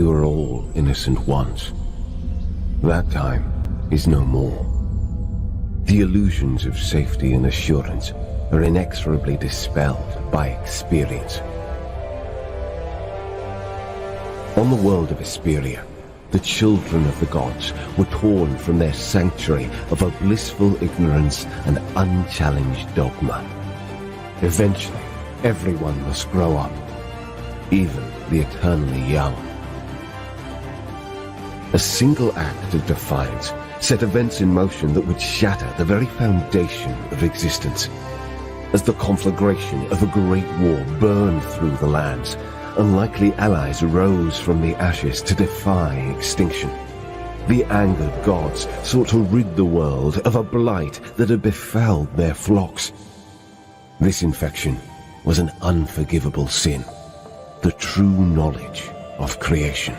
we were all innocent once. That time is no more. The illusions of safety and assurance are inexorably dispelled by experience. On the world of Hesperia, the children of the gods were torn from their sanctuary of a blissful ignorance and unchallenged dogma. Eventually, everyone must grow up, even the eternally young. A single act of defiance set events in motion that would shatter the very foundation of existence. As the conflagration of a great war burned through the lands, unlikely allies rose from the ashes to defy extinction. The angered gods sought to rid the world of a blight that had befouled their flocks. This infection was an unforgivable sin, the true knowledge of creation.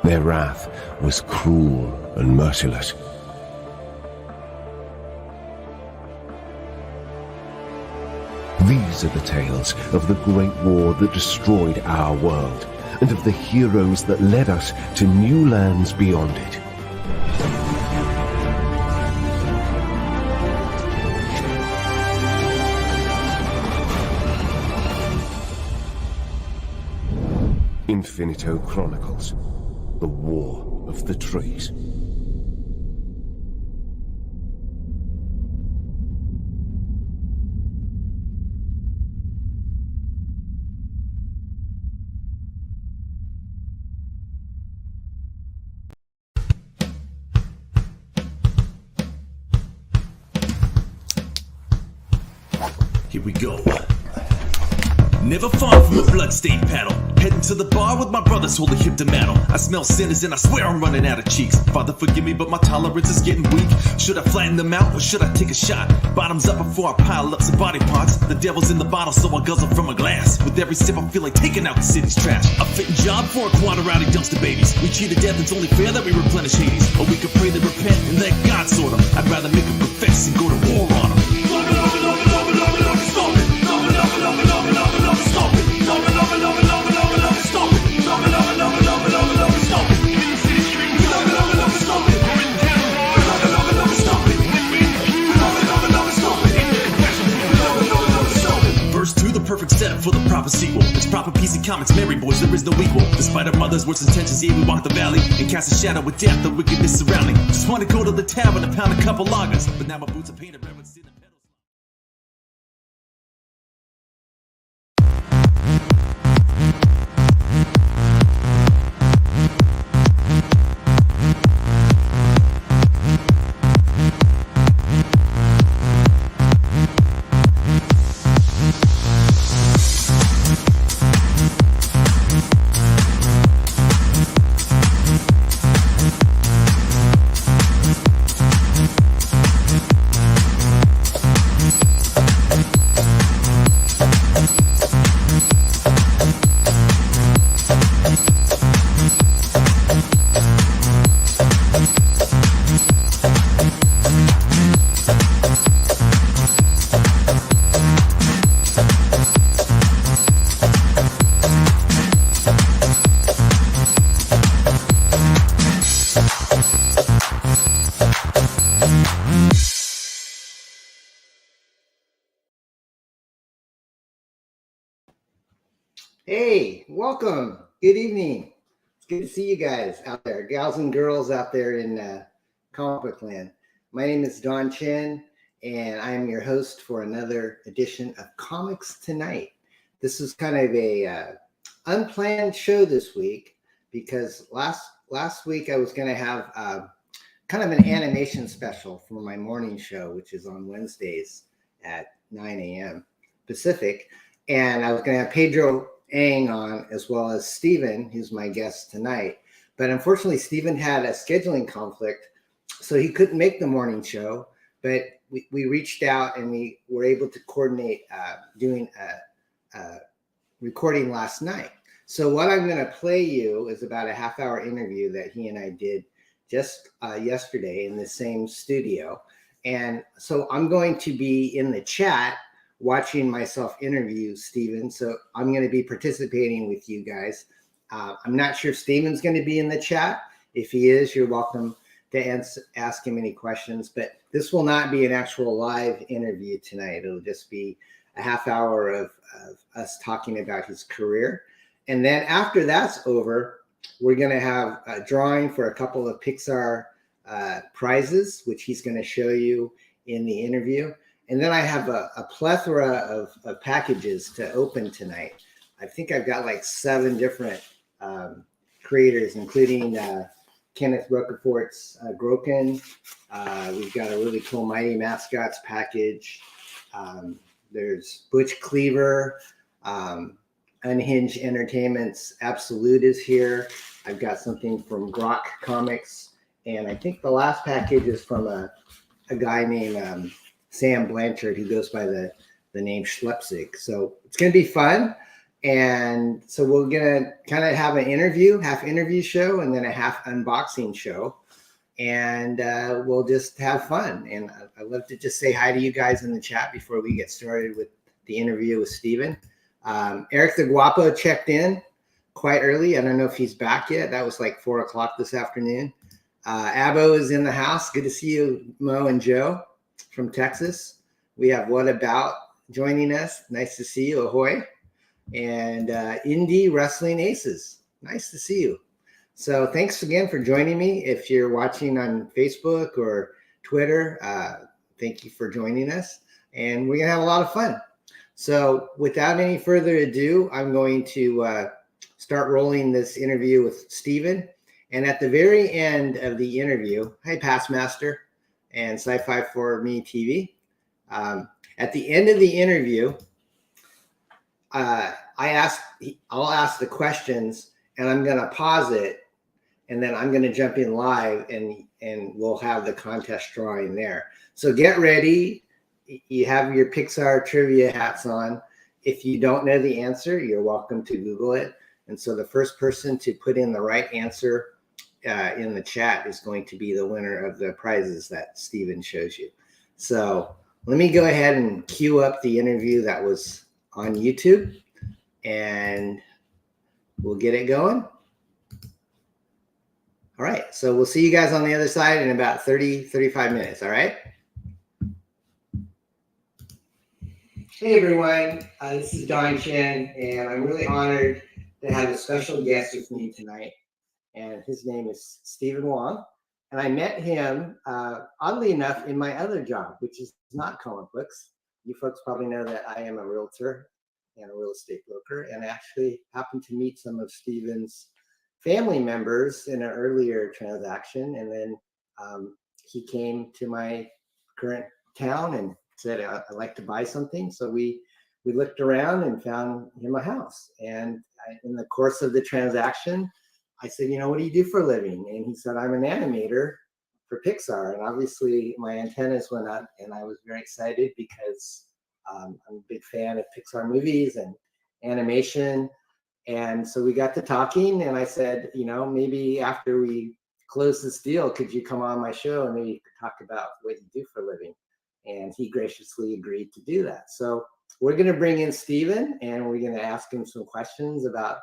Their wrath was cruel and merciless. These are the tales of the great war that destroyed our world, and of the heroes that led us to new lands beyond it. Infinito Chronicles, the War of the Trees. Here we go. Never far from a bloodstained paddle. Heading to the bar with my brothers holding hip to metal. I smell sinners and I swear I'm running out of cheeks. Father, forgive me, but my tolerance is getting weak. Should I flatten them out or should I take a shot? Bottoms up before I pile up some body parts. The devil's in the bottle, so I guzzle from a glass. With every sip I feel like taking out the city's trash. A fitting job for a quad of rowdy dumpster babies. We cheat to death, it's only fair that we replenish Hades. Or we could pray they repent and let God sort them. I'd rather make them confess and go to war on them. Perfect setup for the proper sequel. It's proper PC Comics, Merry Boys, there is no equal. Despite our mother's worst intentions, yeah, we walk the valley and cast a shadow with death, the wickedness surrounding. Just want to go to the tavern and pound a couple lagers, but now my boots are painted red with sin and pedals. Hey, welcome. Good evening. It's good to see you guys out there, gals and girls out there in comic book land. My name is Don Chen, and I am your host for another edition of Comics Tonight. This is kind of a unplanned show this week because last week I was going to have kind of an animation special for my morning show, which is on Wednesdays at 9 a.m. Pacific, and I was going to have Pedro Ang on, as well as Stephen, who's my guest tonight. But unfortunately, Stephen had a scheduling conflict, so he couldn't make the morning show. But we reached out and we were able to coordinate doing a recording last night. So what I'm going to play you is about a half-hour interview that he and I did just yesterday in the same studio. And so I'm going to be in the chat watching myself interview Stephen. So I'm going to be participating with you guys. I'm not sure if Stephen's going to be in the chat. If he is, you're welcome to ask him any questions. But this will not be an actual live interview tonight. It'll just be a half hour of us talking about his career. And then after that's over, we're going to have a drawing for a couple of PIXAR prizes, which he's going to show you in the interview. And then I have a plethora of packages to open tonight. I think I've got like 7 different creators, including Kenneth Rocafort's GROKEN. We've got a really cool Mighty Mascots package. There's Butch Cleaver. Unhinged Entertainment's Absolute is here. I've got something from GROK Comics. And I think the last package is from a guy named Sam Blanchard, who goes by the name SHLEPZIG. So it's going to be fun. And so we're going to kind of have an interview, half interview show, and then a half unboxing show. And we'll just have fun. And I'd love to just say hi to you guys in the chat before we get started with the interview with Stephen. Eric the Guapo checked in quite early. I don't know if he's back yet. That was like 4 o'clock this afternoon. Abo is in the house. Good to see you, Mo and Joe from Texas. We have What About joining us. Nice to see you. Ahoy. And Indie Wrestling Aces. Nice to see you. So thanks again for joining me. If you're watching on Facebook or Twitter, thank you for joining us. And we're going to have a lot of fun. So without any further ado, I'm going to start rolling this interview with Stephen. And at the very end of the interview, hi, Passmaster and Sci-Fi for Me TV. At the end of the interview, I'll ask the questions, and I'm going to pause it, and then I'm going to jump in live, and we'll have the contest drawing there. So get ready. You have your PIXAR trivia hats on. If you don't know the answer, you're welcome to Google it. And so the first person to put in the right answer in the chat is going to be the winner of the prizes that Stephen shows you. So let me go ahead and queue up the interview that was on YouTube, and we'll get it going. All right, so we'll see you guys on the other side in about 35 minutes, all right? Hey everyone, this is Don Chen, and I'm really honored to have a special guest with me tonight, and his name is Stephen Wong. And I met him, oddly enough, in my other job, which is not comic books. You folks probably know that I am a realtor and a real estate broker, and I actually happened to meet some of Stephen's family members in an earlier transaction, and then he came to my current town and said, I'd like to buy something. So we looked around and found him a house. And in the course of the transaction, I said, you know, what do you do for a living? And he said, I'm an animator for PIXAR. And obviously my antennas went up, and I was very excited because I'm a big fan of PIXAR movies and animation. And so we got to talking, and I said, you know, maybe after we close this deal, could you come on my show and maybe talk about what you do for a living? And he graciously agreed to do that. So we're going to bring in Stephen, and we're going to ask him some questions about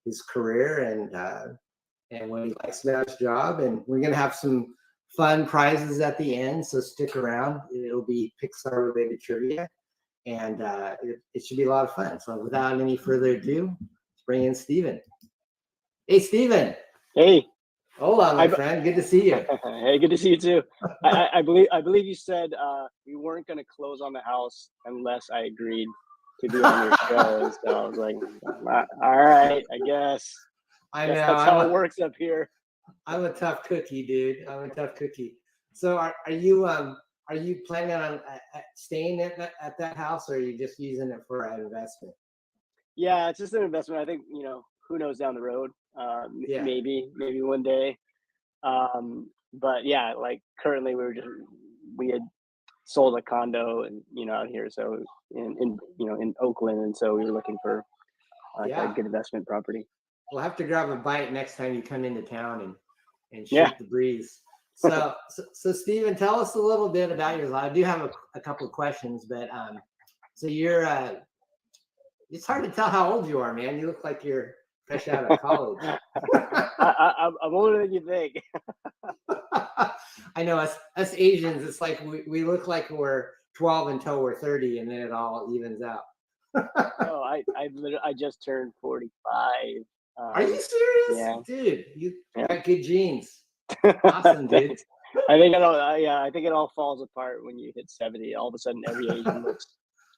his career and what he likes about his job. And we're going to have some fun prizes at the end, so stick around. It'll be PIXAR related trivia, and it should be a lot of fun. So without any further ado, let's bring in Stephen. Hey, Stephen. Hey. Hola, my friend. Good to see you. Hey, good to see you too. I believe you said we weren't going to close on the house unless I agreed to be on your show. So I was like, all right, I guess. I know. That's how it works up here. I'm a tough cookie, dude. I'm a tough cookie. So are you planning on staying at that house, or are you just using it for an investment? Yeah, it's just an investment. I think, you know, who knows down the road. Yeah. Maybe one day. But yeah, like currently we had sold a condo and, you know, out here. So in Oakland. And so we were looking for a good investment property. We'll have to grab a bite next time you come into town and shoot the breeze. So Stephen, tell us a little bit about your life. I do have a couple of questions, but So you're it's hard to tell how old you are, man. You look like you're fresh out of college. I'm older than you think. I know us Asians, it's like we look like we're 12 until we're 30, and then it all evens out. Oh, I just turned 45. Are you serious? Yeah. Dude, you Yeah. got good genes. Awesome, dude. I think I think it all falls apart when you hit 70. All of a sudden, every Asian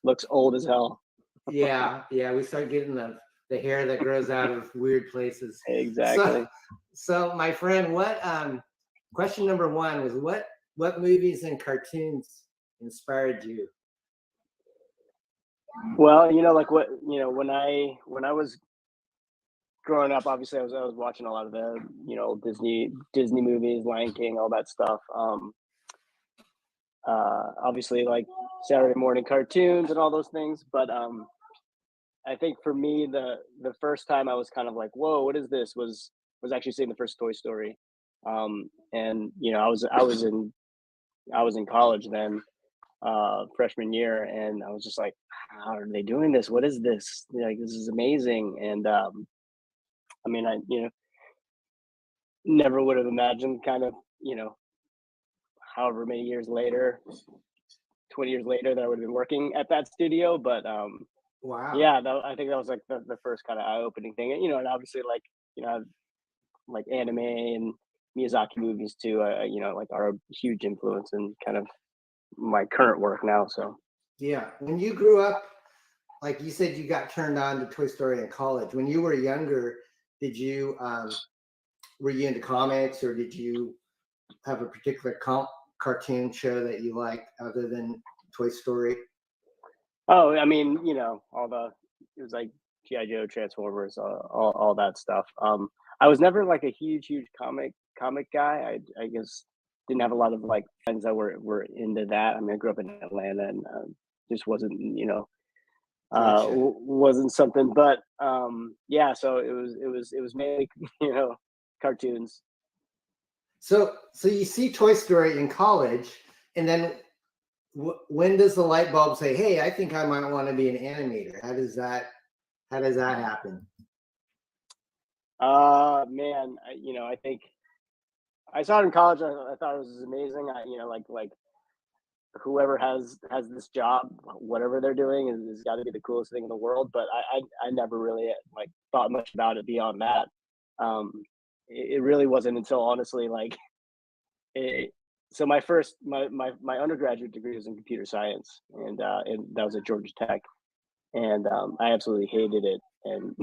looks old as hell. Yeah, we start getting the hair that grows out of weird places. Exactly. So my friend, what question number one was what movies and cartoons inspired you? Well, like when I was growing up, obviously I was watching a lot of the Disney movies, Lion King, all that stuff. Obviously like Saturday morning cartoons and all those things, but I think for me the first time I was kind of like, whoa, what is this? Was actually seeing the first Toy Story, and I was in college then, freshman year, and I was just like, how are they doing this? What is this? Like, this is amazing. And I mean, I never would have imagined kind of however many years later, 20 years later, that I would have been working at that studio. But Wow. yeah, I think that was like the first kind of eye-opening thing. And and obviously like anime and Miyazaki movies too, like are a huge influence in kind of my current work now. So yeah, when you grew up, like you said, you got turned on to Toy Story in college. When you were younger, did you were you into comics, or did you have a particular cartoon show that you liked other than Toy Story? Oh, I mean, it was like G.I. Joe, Transformers, all that stuff. I was never like a huge comic guy. I guess didn't have a lot of like friends that were into that. I mean, I grew up in Atlanta, and just wasn't Gotcha. wasn't something. But yeah, so it was mainly cartoons. So you see Toy Story in college, and then when does the light bulb say, "Hey, I think I might want to be an animator"? How does that happen? Man, I think I saw it in college. I thought it was amazing. Like whoever has this job, whatever they're doing, is got to be the coolest thing in the world. But I never really like thought much about it beyond that. It really wasn't until honestly like so my undergraduate degree was in computer science, and that was at Georgia Tech, and I absolutely hated it, and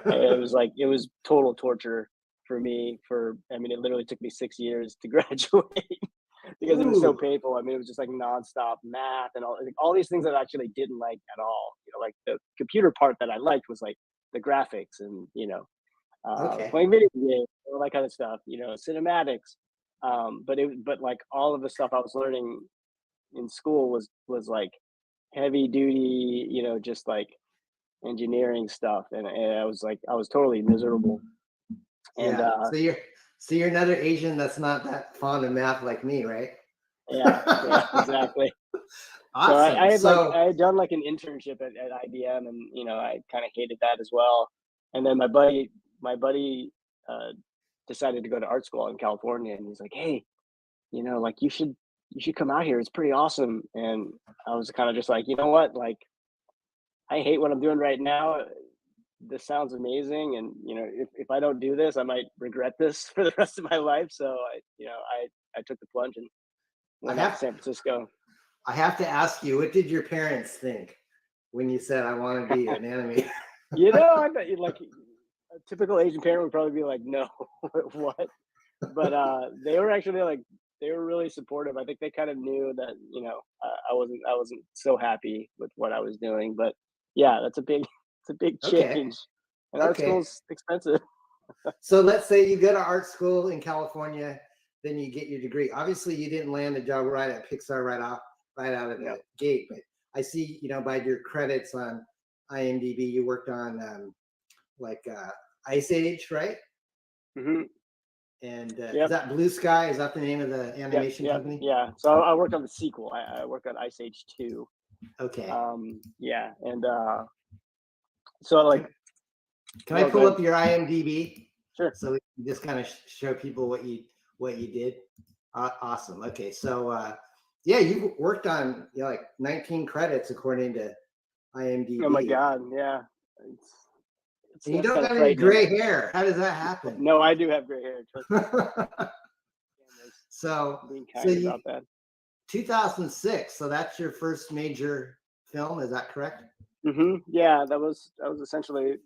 it was total torture for me. I mean, it literally took me 6 years to graduate because it was so painful. I mean, it was just like nonstop math and all these things that I actually didn't like at all. Like the computer part that I liked was like the graphics and playing video games, all that kind of stuff. Cinematics. But like all of the stuff I was learning in school was like heavy duty, just like engineering stuff, and I was totally miserable. And yeah. So you're another Asian that's not that fond of math like me, right? yeah, exactly. Awesome. So I had done like an internship at IBM, and I kind of hated that as well. And then my buddy decided to go to art school in California, and he's like, hey, like you should come out here. It's pretty awesome. And I was kind of just like, you know what, like I hate what I'm doing right now. This sounds amazing, and if I don't do this, I might regret this for the rest of my life. So I took the plunge and went out to San Francisco. I have to ask you, what did your parents think when you said I want to be an animator? I bet like a typical Asian parent would probably be like, no, what? But they were actually like, they were really supportive. I think they kind of knew that I wasn't so happy with what I was doing. But yeah, it's a big change. And art school's expensive. So let's say you go to art school in California, then you get your degree. Obviously, you didn't land a job right at PIXAR right out of the gate. But I see, by your credits on IMDb, you worked on Ice Age, right? Mm-hmm. And is that Blue Sky? Is that the name of the animation company? Yeah. So I worked on the sequel. I worked on Ice Age 2. Okay. Yeah, and so like, can I pull up your IMDb? Sure. So we can just kind of show people what you did. Awesome. Okay, so yeah, you worked on like 19 credits according to IMDb. Oh my God, yeah. And you don't have any gray hair. How does that happen? No, I do have gray hair. So, being kind about that. 2006. So that's your first major film. Is that correct? Mm-hmm. Yeah, that was essentially.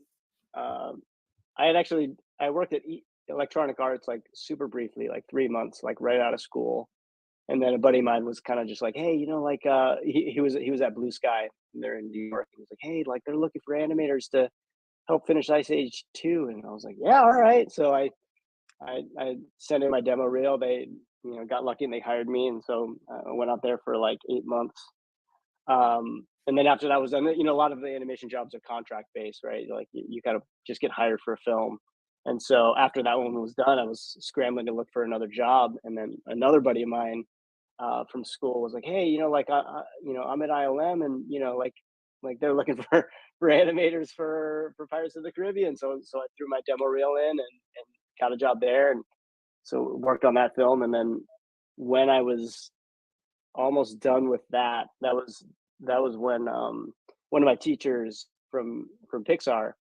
I worked at Electronic Arts like super briefly, like 3 months, like right out of school, and then a buddy of mine was kind of just like, hey, like he was at Blue Sky. They're in New York. He was like, hey, like they're looking for animators to help finish Ice Age 2, and I was like, yeah, all right. So I sent in my demo reel. They got lucky and they hired me, and so I went out there for like 8 months. And then after that was done, a lot of the animation jobs are contract based, right? Like you kind of just get hired for a film. And so after that one was done, I was scrambling to look for another job. And then another buddy of mine from school was like, hey, like, I'm at IOM, and, like they're looking for animators for Pirates of the Caribbean. So I threw my demo reel in and got a job there. And so worked on that film. And then when I was almost done with that was when one of my teachers from PIXAR,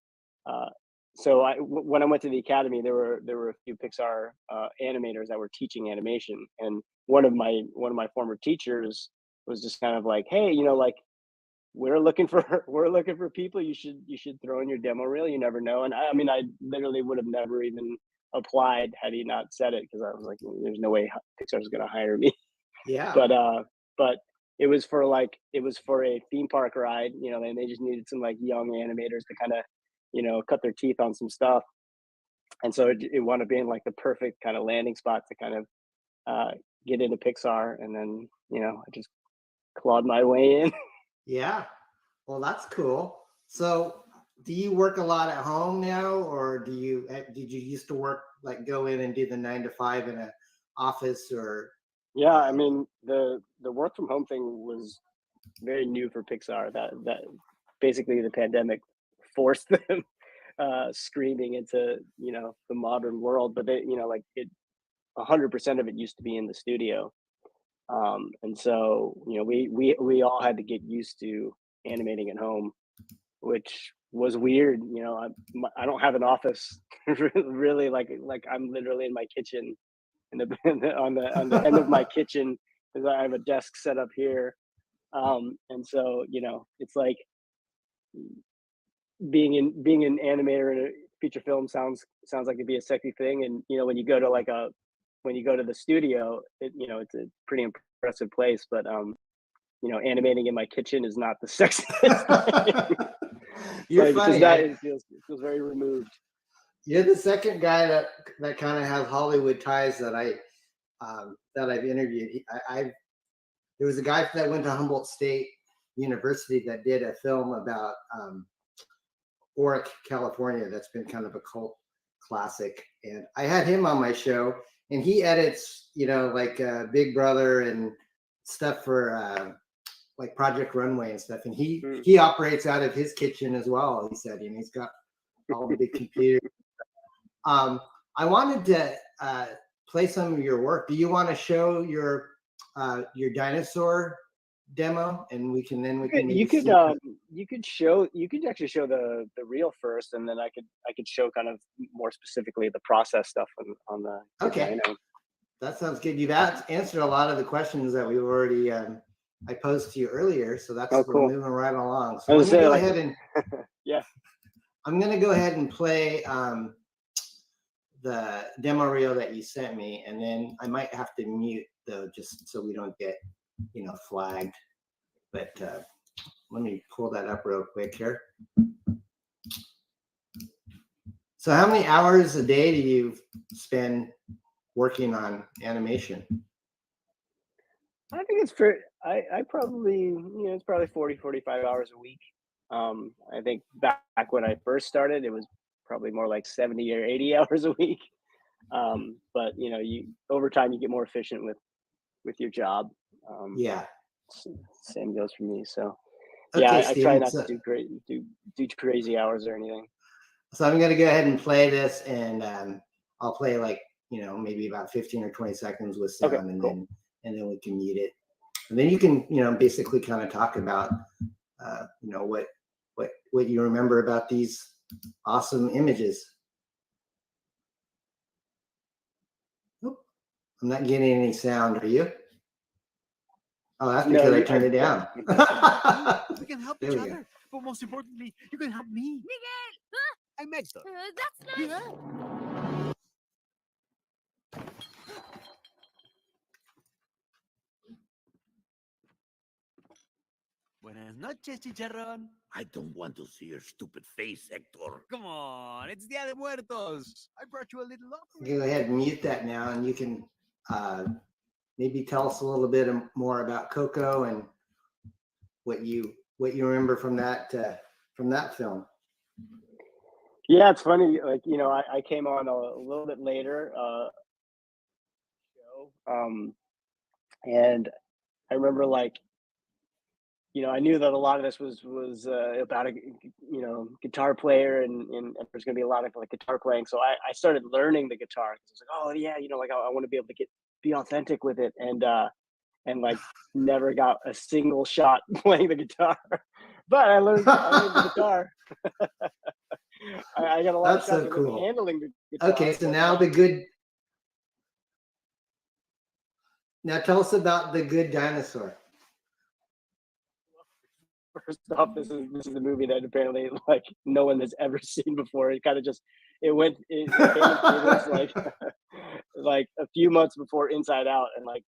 when I went to the academy, there were a few PIXAR animators that were teaching animation, and one of my former teachers was just kind of like, hey, like we're looking for people. You should throw in your demo reel. You never know. And I mean, I literally would have never even applied had he not said it, because I was like, there's no way Pixar is going to hire me. Yeah. But it was for a theme park ride, and they just needed some like young animators to kind of, cut their teeth on some stuff. And so it wound up being like the perfect kind of landing spot to kind of get into Pixar. And then, I just clawed my way in. Yeah. Well, that's cool. So do you work a lot at home now, or did you used to work, like go in and do the 9 to 5 in an office, or? Yeah, I mean, the work from home thing was very new for Pixar. That basically the pandemic forced them screaming into the modern world. But they, like it, 100% of it used to be in the studio, and so we all had to get used to animating at home, which was weird. I don't have an office really. Like I'm literally in my kitchen. On the end of my kitchen, because I have a desk set up here, and so it's like being an animator in a feature film sounds like it'd be a sexy thing, and when you go to the studio, it's a pretty impressive place, but animating in my kitchen is not the sexiest. You're funny. It feels very removed. You're the second guy that kind of has Hollywood ties that I've interviewed. There was a guy that went to Humboldt State University that did a film about Oric, California. That's been kind of a cult classic, and I had him on my show, and he edits, like Big Brother and stuff for like Project Runway and stuff, and he operates out of his kitchen as well. He said, he's got all the big computers. I wanted to play some of your work. Do you want to show your dinosaur demo, and we can you could actually show the reel first, and then I could show kind of more specifically the process stuff on the okay dino. That sounds good. You've answered a lot of the questions that we've already I posed to you earlier, so that's cool. We're moving right along. So I'm gonna go ahead and yeah, I'm gonna go ahead and play the demo reel that you sent me, and then I might have to mute though, just so we don't get flagged. But let me pull that up real quick here. So how many hours a day do you spend working on animation? I think it's fair. I probably, it's probably 40-45 hours a week. I think back when I first started, it was probably more like 70 or 80 hours a week. But you over time you get more efficient with your job. Yeah. Same goes for me. So Yeah, Okay, I try Steven. not to do crazy hours or anything. So I'm going to go ahead and play this, and I'll play like, maybe about 15 or 20 seconds with sound, Okay, and cool. then we can mute it. And then you can, basically kind of talk about, what you remember about these awesome images. Oop, I'm not getting any sound. Are you? Oh, that's because I turned it down. We can help There each we go. other, but most importantly, you can help me. Miguel! Huh? I'm Hector. That's nice. Yeah. Buenas noches, chicharrón. I don't want to see your stupid face, Hector. Come on, it's Dia de Muertos. I brought you a little Go ahead and mute that now, and you can maybe tell us a little bit more about COCO and what you remember from that film. Yeah, it's funny. Like, I came on a little bit later, and I remember, like, I knew that a lot of this was about a guitar player, and there's gonna be a lot of like guitar playing. So I started learning the guitar. I was like, oh yeah, like I want to be able to be authentic with it, and like never got a single shot playing the guitar, but I learned the guitar. I got a lot That's of shots so of cool. handling the guitar. Okay, so now now tell us about The Good Dinosaur. First off, this is a movie that apparently like no one has ever seen before. It kind of just it came in theaters like a few months before Inside Out, and like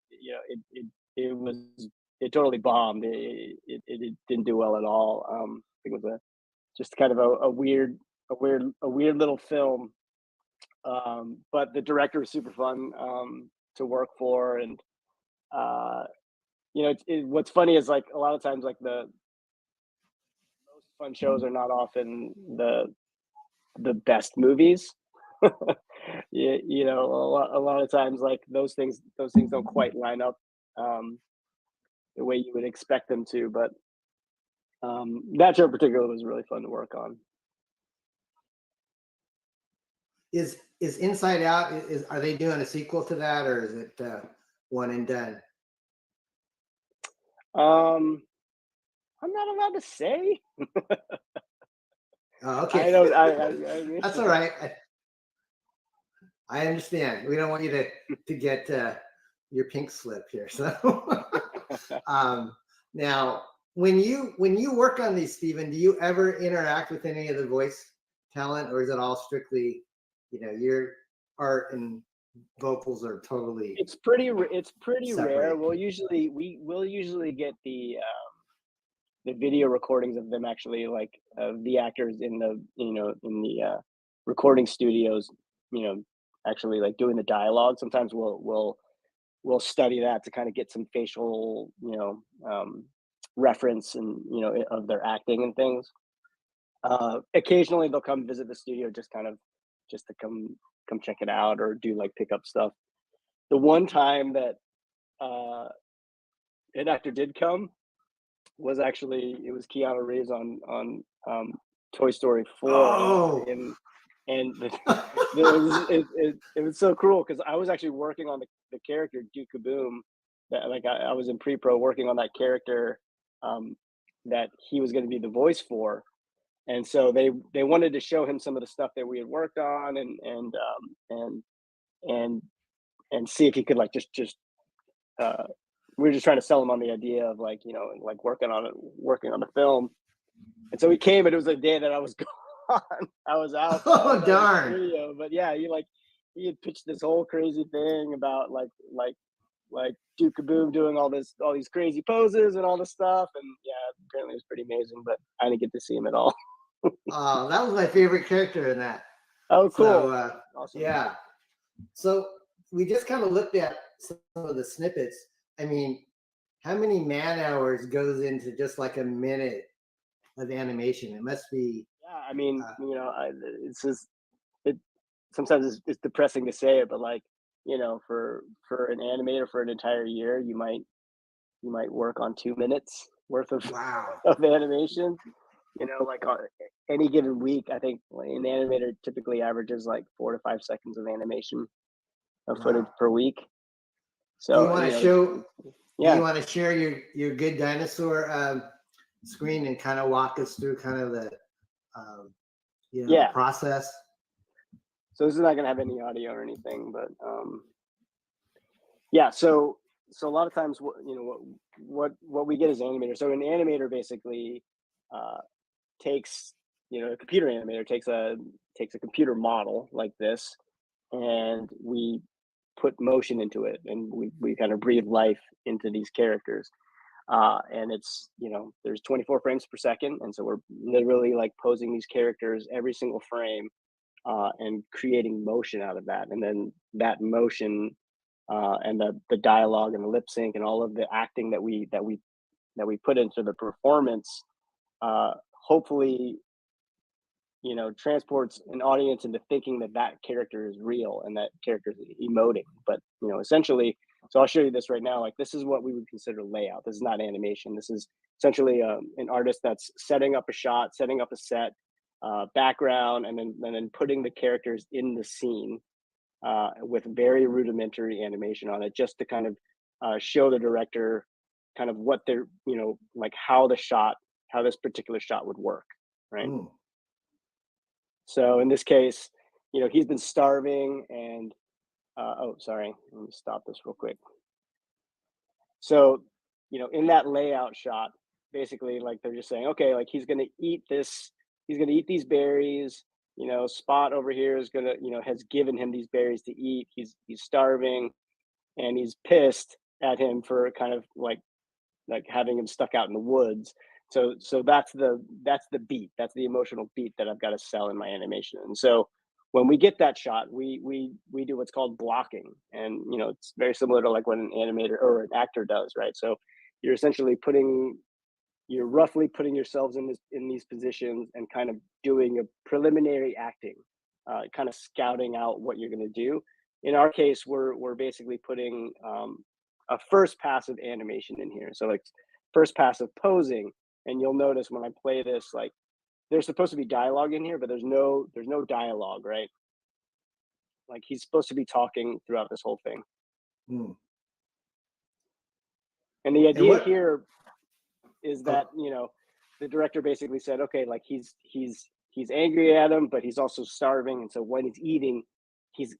it totally bombed. It didn't do well at all. I think it was just kind of a weird little film. But the director was super fun to work for, and what's funny is like a lot of times like the most fun shows are not often the best movies. A lot of times like those things don't quite line up the way you would expect them to, but that show in particular was really fun to work on. Is Inside Out, are they doing a sequel to that, or is it one and done? I'm not allowed to say. Oh, okay. I don't. That's all right. I understand. We don't want you to get your pink slip here. So now, when you work on these, Stephen, do you ever interact with any of the voice talent, or is it all strictly, your art and vocals are totally? It's pretty separate. rare. We'll usually get the video recordings of them actually, like the actors in the recording studios, actually like doing the dialogue. Sometimes we'll study that to kind of get some facial reference and of their acting and things. Occasionally they'll come visit the studio just to come check it out or do like pickup stuff. The one time that an actor did come was actually, it was Keanu Reeves on Toy Story 4. Oh. And it was so cool because I was actually working on the character Duke Kaboom. That like I was in pre-pro working on that character that he was going to be the voice for, and so they wanted to show him some of the stuff that we had worked on and see if he could like just we were just trying to sell him on the idea of like like working on the film. And so he came, and it was a day that I was gone. I was out. Oh darn! Studio. But yeah, he had pitched this whole crazy thing about like Duke Kaboom doing all these crazy poses and all this stuff, and yeah, apparently it was pretty amazing. But I didn't get to see him at all. Oh, that was my favorite character in that. Oh, cool! So, awesome. Yeah. So we just kind of looked at some of the snippets. I mean, how many man hours goes into just like a minute of animation? It must be. Yeah, I mean, it's just sometimes it's depressing to say it, but like for an animator for an entire year, you might work on 2 minutes worth of Wow. of animation. You know, like any given week, I think an animator typically averages like 4 to 5 seconds of animation of footage per week. So do you want to show? Yeah. Do you want to share your good dinosaur screen and kind of walk us through kind of the the process? So this is not going to have any audio or anything, but yeah. So a lot of times, what we get as animators. So an animator basically takes, a computer animator takes a computer model like this, and we put motion into it, and we kind of breathe life into these characters. And it's, there's 24 frames per second, and so we're literally like posing these characters every single frame, and creating motion out of that, and then that motion, and the dialogue and the lip sync and all of the acting that we put into the performance, hopefully, transports an audience into thinking that character is real and that character is emoting. But essentially, so I'll show you this right now. Like, this is what we would consider layout. This is not animation. This is essentially an artist that's setting up a shot, setting up a set, background, and then putting the characters in the scene, with very rudimentary animation on it, just to kind of show the director kind of what they're, like how this particular shot would work, right? Mm. So in this case, he's been starving, and oh, sorry, let me stop this real quick. So, in that layout shot, basically, like, they're just saying, okay, like, he's gonna eat these berries. Spot over here is gonna, has given him these berries to eat. He's starving, and he's pissed at him for kind of like having him stuck out in the woods. So that's the beat. That's the emotional beat that I've got to sell in my animation. And so when we get that shot, we do what's called blocking, and it's very similar to like what an animator or an actor does, right? So you're essentially roughly putting yourselves in these positions and kind of doing a preliminary acting, kind of scouting out what you're going to do. In our case, we're basically putting a first pass of animation in here. So like first pass of posing, and you'll notice when I play this, like, there's supposed to be dialogue in here, but there's no dialogue, right? Like, he's supposed to be talking throughout this whole thing. Mm. And the idea here is that the director basically said, okay, like he's angry at him, but he's also starving, and so when he's eating, he's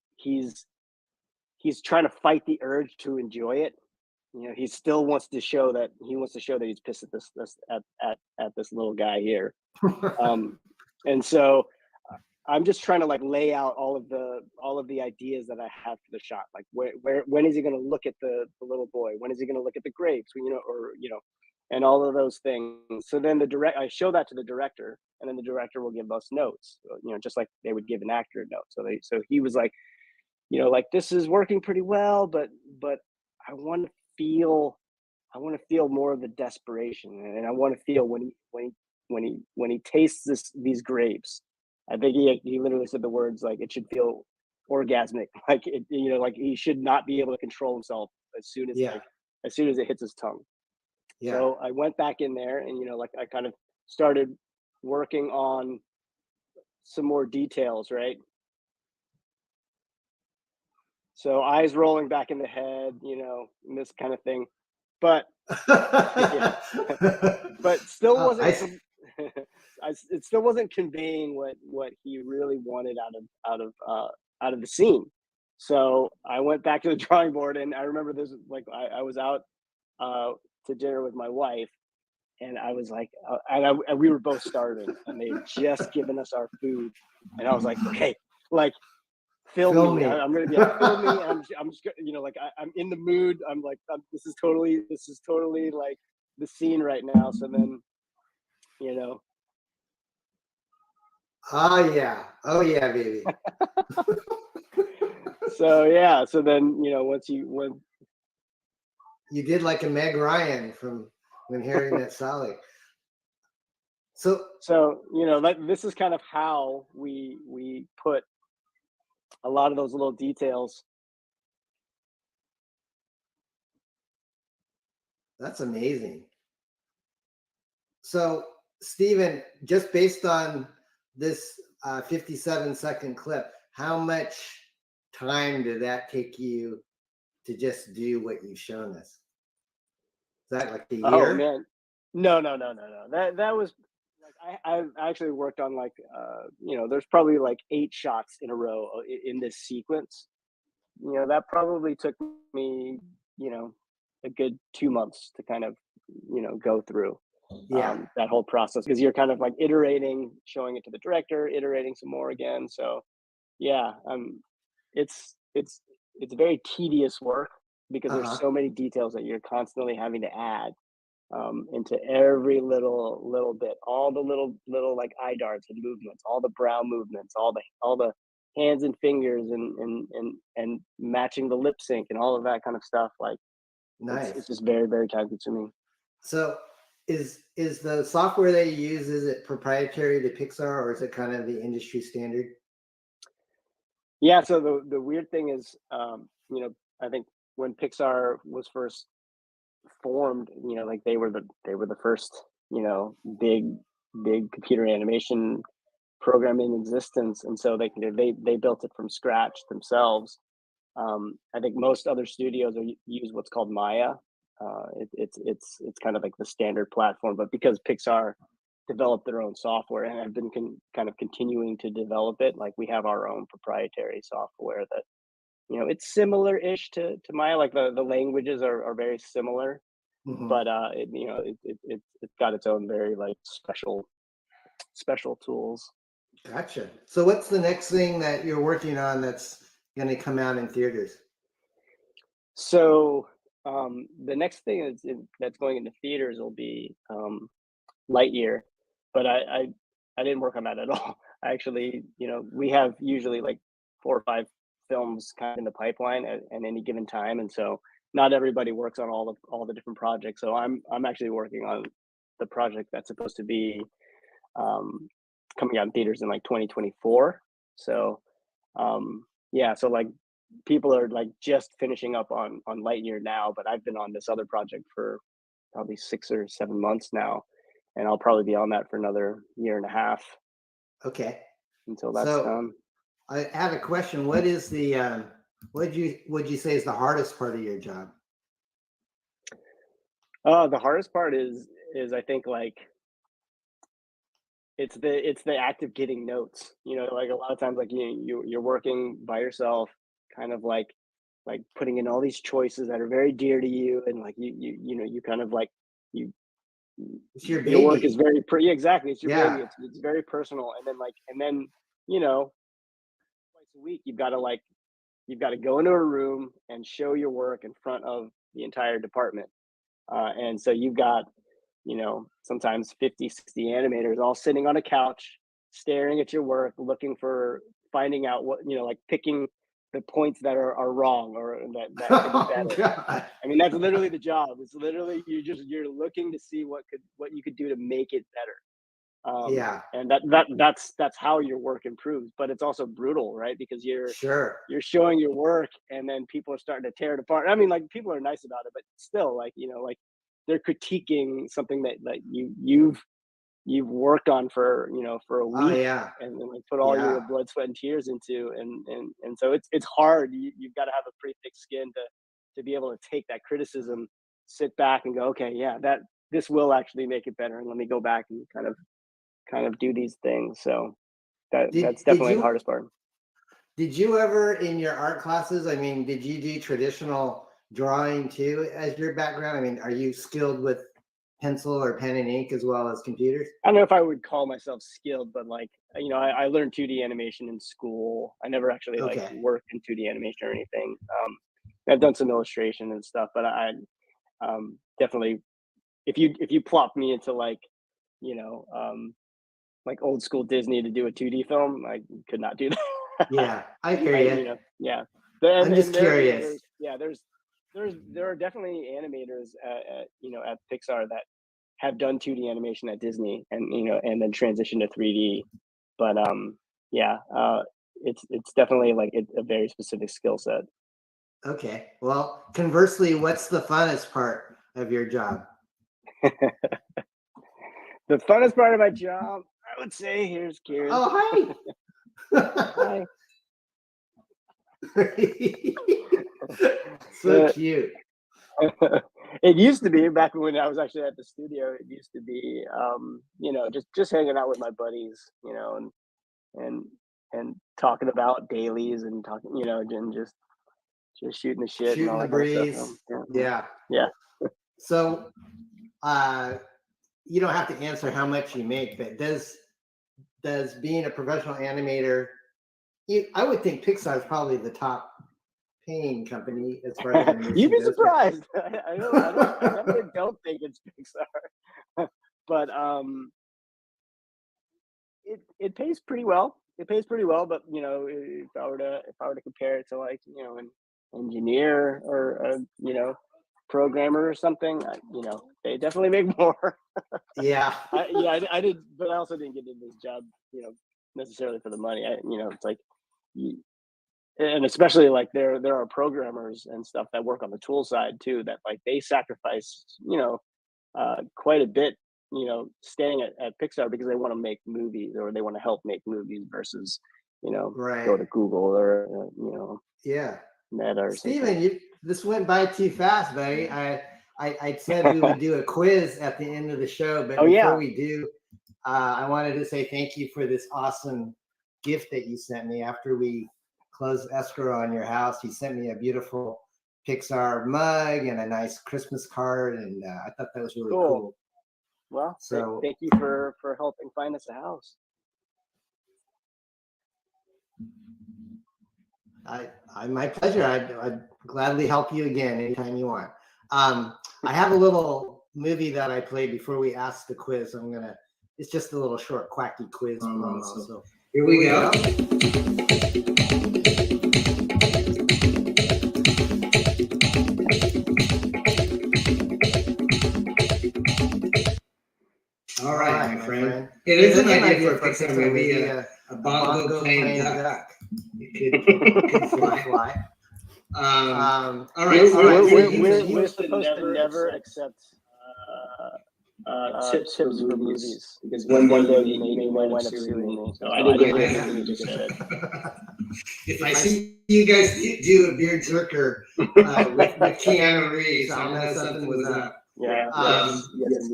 trying to fight the urge to enjoy it. He still wants to show that he's pissed at this little guy here. And so I'm just trying to like lay out all of the ideas that I have for the shot. Like, when is he going to look at the little boy? When is he going to look at the grapes? And all of those things. So then I show that to the director, and then the director will give us notes, just like they would give an actor a note. So he was like, like, this is working pretty well, but I want to feel more of the desperation, and I want to feel when he tastes these grapes. I think he literally said the words like, it should feel orgasmic, like it, like he should not be able to control himself as soon as it hits his tongue. Yeah. So I went back in there, and like I kind of started working on some more details, right? So eyes rolling back in the head, and this kind of thing, but but still wasn't. It still wasn't conveying what he really wanted out of the scene. So I went back to the drawing board, and I remember this, like, I was out to dinner with my wife, and I was like, and we were both starving, and they had just given us our food, and I was like, okay, like, film me. I'm gonna be like, film me. I'm just like, I'm in the mood. I'm like, this is totally like the scene right now. So then, oh yeah, baby. So yeah, so then when you did like a Meg Ryan from When Harry Met Sally. So like, this is kind of how we put a lot of those little details. That's amazing. So Stephen, just based on this 57-second clip, how much time did that take you to just do what you've shown us? Is that like a year? Oh man, no. That was like I've actually worked on like there's probably like 8 shots in a row in this sequence. That probably took me a good 2 months to kind of go through that whole process, because you're kind of like iterating, showing it to the director, iterating some more again. So yeah, it's very tedious work because there's so many details that you're constantly having to add into every little bit, all the little like eye darts and movements, all the brow movements, all the hands and fingers, and matching the lip sync and all of that kind of stuff. Like, Nice. It's just very, very time consuming. So is the software that you use, is it proprietary to Pixar, or is it kind of the industry standard? Yeah, so the weird thing is, I think when Pixar was first formed, like they were the first, big computer animation program in existence, and so they built it from scratch themselves. I think most other studios use what's called Maya. It's kind of like the standard platform, but because Pixar developed their own software and have been kind of continuing to develop it, like we have our own proprietary software that it's similar-ish to Maya. Like the languages are very similar, but it's got its own very like special tools. Gotcha. So what's the next thing that you're working on that's going to come out in theaters? So the next thing that's going into theaters will be Lightyear, but I didn't work on that at all. I actually, we have usually like 4 or 5 films kind of in the pipeline at any given time, and so not everybody works on all the different projects. So I'm actually working on the project that's supposed to be coming out in theaters in like 2024. So yeah, so like people are like just finishing up on Lightyear now, but I've been on this other project for probably 6 or 7 months now, and I'll probably be on that for another 1.5 years. Okay. Until that's done. I have a question. What is the would you say is the hardest part of your job? The hardest part is I think like it's the act of getting notes. Like a lot of times, like you're working by yourself, kind of like putting in all these choices that are very dear to you, and like you kind of like it's your baby. Your work is very exactly, it's your Yeah. baby. It's very personal, and then twice a week you've got to go into a room and show your work in front of the entire department, and so you've got sometimes 50, 60 animators all sitting on a couch, staring at your work, finding out what, like picking the points that are wrong or that could be better. God. I mean, that's literally the job. It's literally, you're looking to see what you could do to make it better. Yeah. And that's how your work improves, but it's also brutal, right? Because you're showing your work and then people are starting to tear it apart. I mean, like people are nice about it, but still like, like they're critiquing something that you've worked on for a week. Oh, yeah. And then like put all your blood, sweat, and tears into, and so it's hard. You've got to have a pretty thick skin to be able to take that criticism, sit back and go, okay, yeah, this will actually make it better, and let me go back and kind of do these things. So that's definitely the hardest part. Did you ever in your art classes, I mean, did you do traditional drawing too as your background? I mean, are you skilled with pencil or pen and ink as well as computers? I don't know if I would call myself skilled, but like, I learned 2D animation in school. I never actually like worked in 2D animation or anything. I've done some illustration and stuff, but I definitely, if you plop me into like old school Disney to do a 2D film, I could not do that. Yeah, I hear you. Yeah. I'm just curious. There are definitely animators at Pixar that have done 2D animation at Disney and and then transitioned to 3D. But it's definitely like a very specific skill set. Okay. Well, conversely, what's the funnest part of your job? The funnest part of my job, I would say, here's Kieran. Oh, hi. Hi. So cute. It used to be back when I was actually at the studio. It used to be, just hanging out with my buddies, and talking about dailies and talking, and just shooting the shit and all Shooting the that kind of breeze. stuff. Yeah. So, you don't have to answer how much you make, but does being a professional animator, I would think Pixar is probably the top paying company as far as You'd be surprised. I definitely don't think it's Pixar, but it pays pretty well. It pays pretty well, but if I were to compare it to, like, an engineer or a programmer or something, they definitely make more. Yeah. I did, but I also didn't get into this job, necessarily for the money. It's like, and especially like there are programmers and stuff that work on the tool side too, that like they sacrifice, quite a bit, staying at Pixar because they want to make movies, or they want to help make movies versus, Right. go to Google or, Yeah. Meta or Steven, this went by too fast, buddy. I said we would do a quiz at the end of the show, but before we do, I wanted to say thank you for this awesome gift that you sent me after we closed escrow on your house. You sent me a beautiful Pixar mug and a nice Christmas card, and I thought that was really cool. Well, so thank you for helping find us a house. My pleasure. I'd gladly help you again anytime you want. I have a little movie that I played before we asked the quiz. It's just a little short Quacky Quiz promo. So here we go. All right, my friend. It is an idea for a Pixar movie, a bongo playing duck. It could fly. All right. We're supposed to never accept tips for movies, because one day you may wind up suing me. So I didn't get anything you just said. If I see you guys do a BEARDZZERKER with Keanu Reeves, I'll know something was up. Yeah. Yes.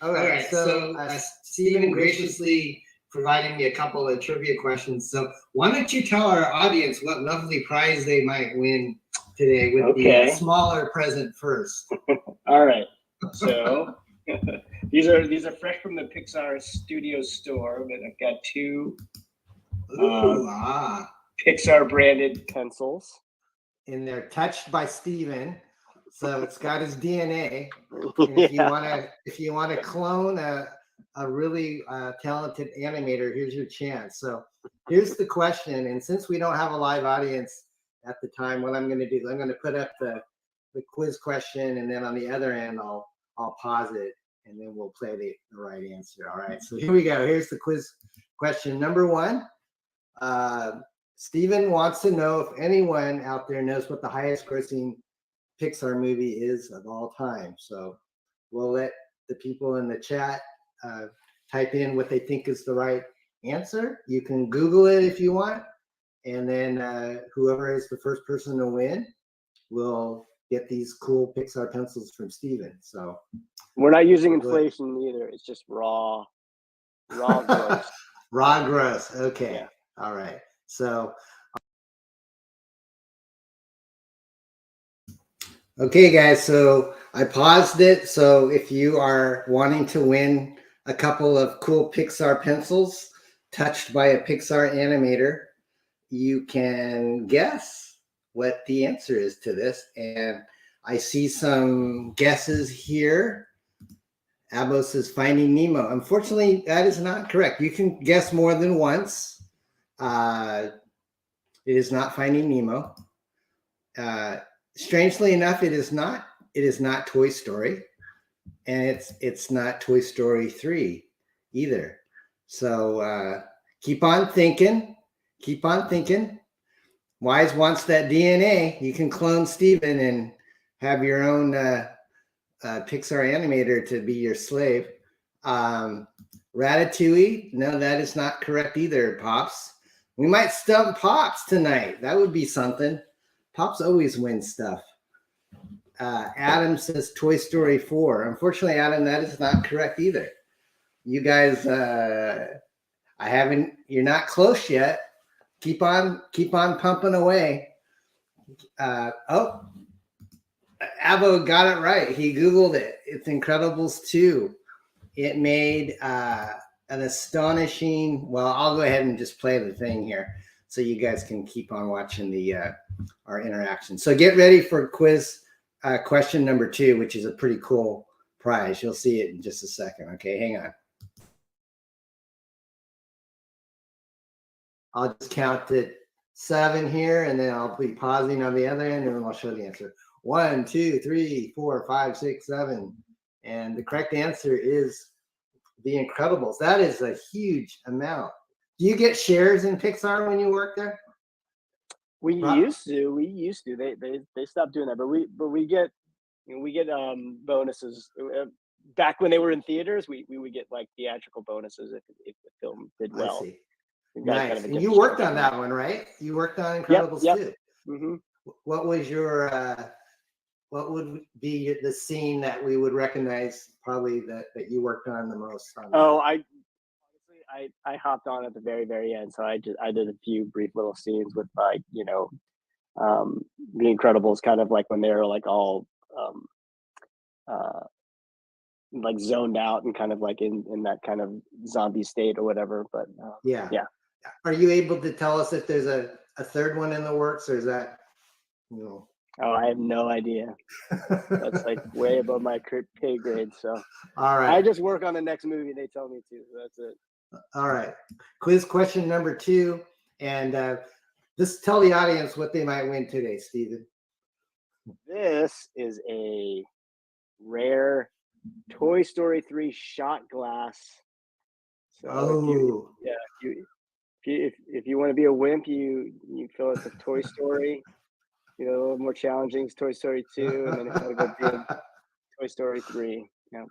All right. So Stephen graciously providing me a couple of trivia questions. So why don't you tell our audience what lovely prize they might win today with the smaller present first? All right. So these are fresh from the Pixar Studio store, but I've got two Pixar branded pencils. And they're touched by Stephen. So it's got his DNA. And if you want to clone a really talented animator, here's your chance. So here's the question. And since we don't have a live audience at the time, what I'm going to do is I'm going to put up the quiz question, and then on the other end, I'll pause it, and then we'll play the right answer. All right. So here we go. Here's the quiz question number 1. Stephen wants to know if anyone out there knows what the highest grossing Pixar movie is of all time. So we'll let the people in the chat type in what they think is the right answer. You can Google it if you want, and then whoever is the first person to win will get these cool Pixar pencils from Stephen. So we're not using inflation either. It's just raw gross. Raw gross. Okay. Yeah. All right. So okay, guys, so I paused it. So if you are wanting to win a couple of cool Pixar pencils touched by a Pixar animator, you can guess what the answer is to this. And I see some guesses here. Abo says Finding Nemo. Unfortunately, that is not correct. You can guess more than once. It is not Finding Nemo. Strangely enough, it is not Toy Story, and it's not Toy Story 3 either. So keep on thinking. Wise wants that DNA. You can clone Stephen and have your own Pixar animator to be your slave. Ratatouille. No, that is not correct either, Pops. We might stump Pops tonight. That would be something. Pops always wins stuff. Adam says Toy Story 4. Unfortunately, Adam, that is not correct either. You guys, you're not close yet. Keep on pumping away. Avo got it right. He Googled it. It's Incredibles 2. It made an astonishing, well, I'll go ahead and just play the thing here so you guys can keep on watching our interaction. So get ready for quiz question number 2, which is a pretty cool prize. You'll see it in just a second. Okay, hang on. I'll just count it 7 here, and then I'll be pausing on the other end, and then I'll show the answer. 1, 2, 3, 4, 5, 6, 7. And the correct answer is The Incredibles. That is a huge amount. Do you get shares in Pixar when you work there? We used to. They stopped doing that, but we get bonuses. Back when they were in theaters, we would get like theatrical bonuses if the film did well. I see. Nice. And you worked on that one, right? You worked on Incredibles too. Mm-hmm. What was your what would be the scene that we would recognize probably that you worked on the most? I hopped on at the very, very end, so I did a few brief little scenes with like the Incredibles, kind of like when they were like all like zoned out and kind of like in that kind of zombie state or whatever. But yeah. Are you able to tell us if there's a third one in the works, or is that Oh, I have no idea. That's like way above my pay grade. So all right, I just work on the next movie they tell me to. So that's it. All right. Quiz question number 2, and just tell the audience what they might win today, Stephen. This is a rare Toy Story 3 shot glass. So if you want to be a wimp, you fill it with Toy Story. A little more challenging is Toy Story 2, and then if you want to go big, Toy Story 3. Yeah.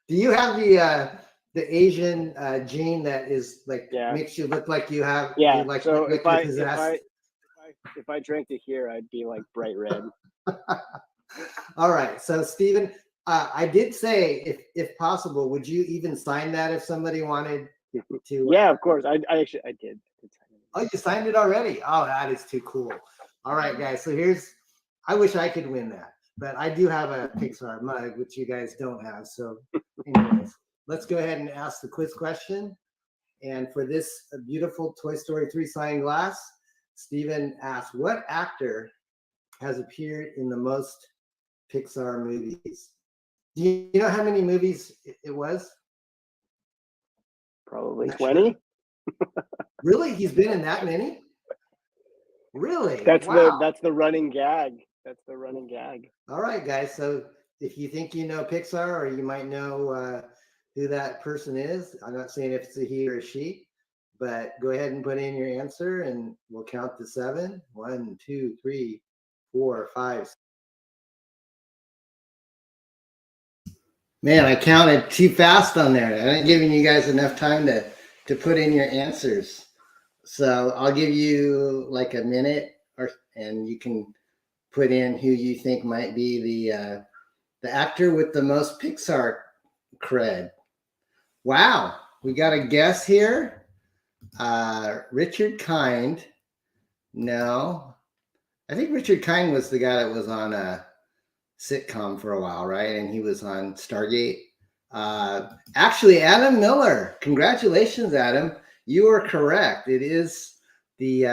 Do you have the Asian gene that is like makes you look like you have? Yeah. You like so if I drank it here, I'd be like bright red. All right. So Stephen, I did say if possible, would you even sign that if somebody wanted to? Yeah, of course. I did. Oh, you signed it already? Oh, that is too cool. All right, guys. So I wish I could win that, but I do have a Pixar mug, which you guys don't have. So anyways, let's go ahead and ask the quiz question. And for this beautiful Toy Story 3 signed glass, Stephen asked, what actor has appeared in the most Pixar movies? Do you know how many movies it was? Probably 20. Really? He's been in that many? Really? That's the running gag. That's the running gag. All right, guys. So if you think you know Pixar, or you might know who that person is, I'm not saying if it's a he or a she, but go ahead and put in your answer, and we'll count to 7. 1, 2, 3, 4, 5. Man, I counted too fast on there. I didn't giving you guys enough time to put in your answers. So I'll give you like a minute, and you can put in who you think might be the actor with the most Pixar cred. Wow, we got a guess here. Richard Kind. No, I think Richard Kind was the guy that was on a sitcom for a while, right? And he was on Stargate. Actually, Adam Miller. Congratulations, Adam. You are correct. It is the